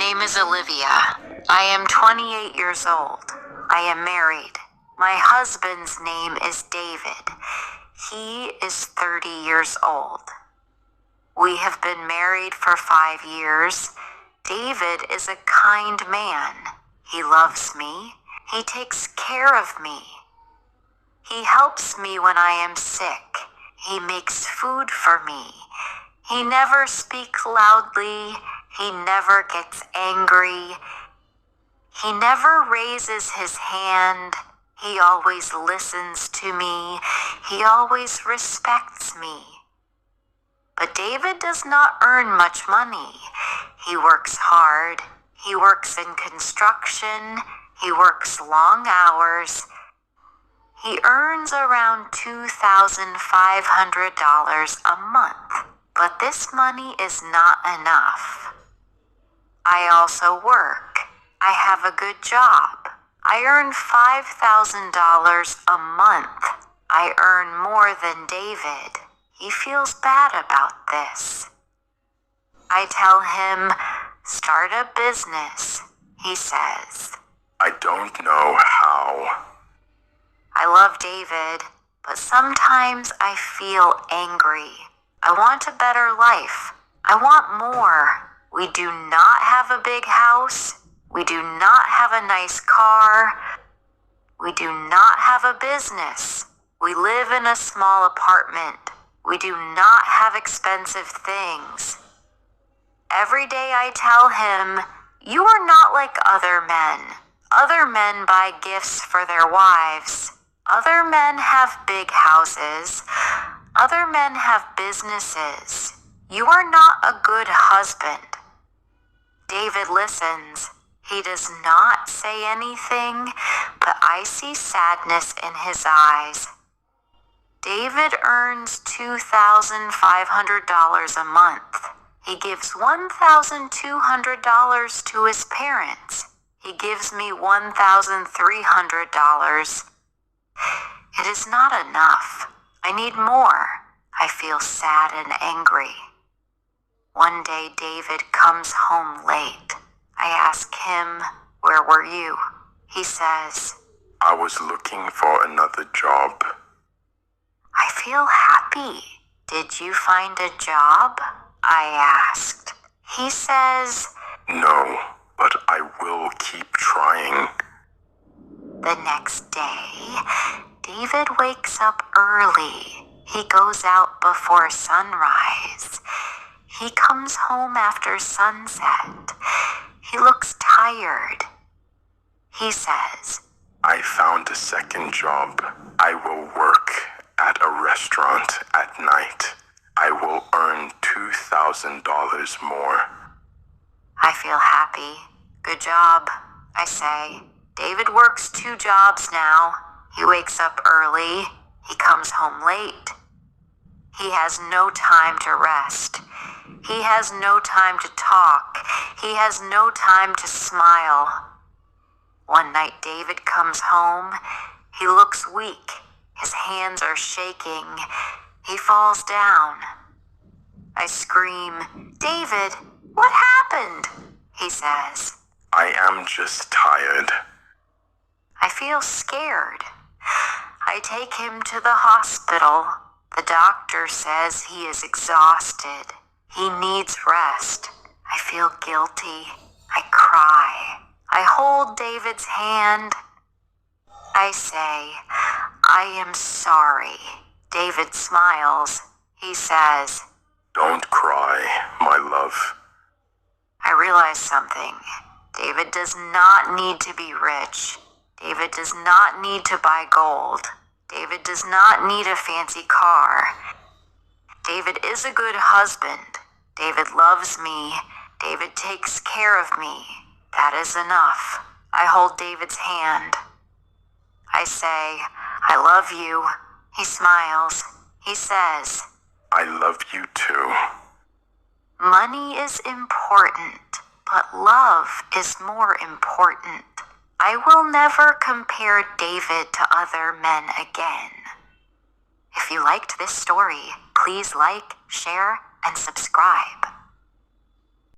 name is Olivia. I am 28 years old. I am married. My husband's name is David. He is 30 years old. We have been married for 5 years. David is a kind man. He loves me. He takes care of me. He helps me when I am sick. He makes food for me. He never speaks loudly. He never gets angry. He never raises his hand. He always listens to me. He always respects me. But David does not earn much money. He works hard. He works in construction. He works long hours. He earns around $2,500 a month, but this money is not enough. I also work. I have a good job. I earn $5,000 a month. I earn more than David. He feels bad about this. I tell him, start a business. He says, I don't know how. I love David, but sometimes I feel angry. I want a better life. I want more. We do not have a big house. We do not have a nice car. We do not have a business. We live in a small apartment. We do not have expensive things. Every day I tell him, you are not like other men. Other men buy gifts for their wives. Other men have big houses. Other men have businesses. You are not a good husband. David listens. He does not say anything, but I see sadness in his eyes. David earns $2,500 a month. He gives $1,200 to his parents. He gives me $1,300. It is not enough. I need more. I feel sad and angry. One day David comes home late. I ask him, where were you? He says, I was looking for another job. I feel happy. Did you find a job? I asked. He says, No, but I will keep trying. The next day, David wakes up early. He goes out before sunrise. He comes home after sunset. He looks tired. He says, I found a second job. I will work at a restaurant at night. I will earn $2,000 more. I feel happy. Good job, I say. David works 2 jobs now. He wakes up early. He comes home late. He has no time to rest. He has no time to talk. He has no time to smile. One night David comes home. He looks weak. His hands are shaking. He falls down. I scream, David, what happened? He says, I am just tired. I feel scared. I take him to the hospital. The doctor says he is exhausted. He needs rest. I feel guilty. I cry. I hold David's hand. I say, I am sorry. David smiles. He says, Don't cry, my love. I realize something. David does not need to be rich. David does not need to buy gold. David does not need a fancy car. David is a good husband. David loves me. David takes care of me. That is enough. I hold David's hand. I say, I love you. He smiles. He says, I love you too. money is important, but love is more important. I will never compare David to other men again. If you liked this story, please like, share, and subscribe.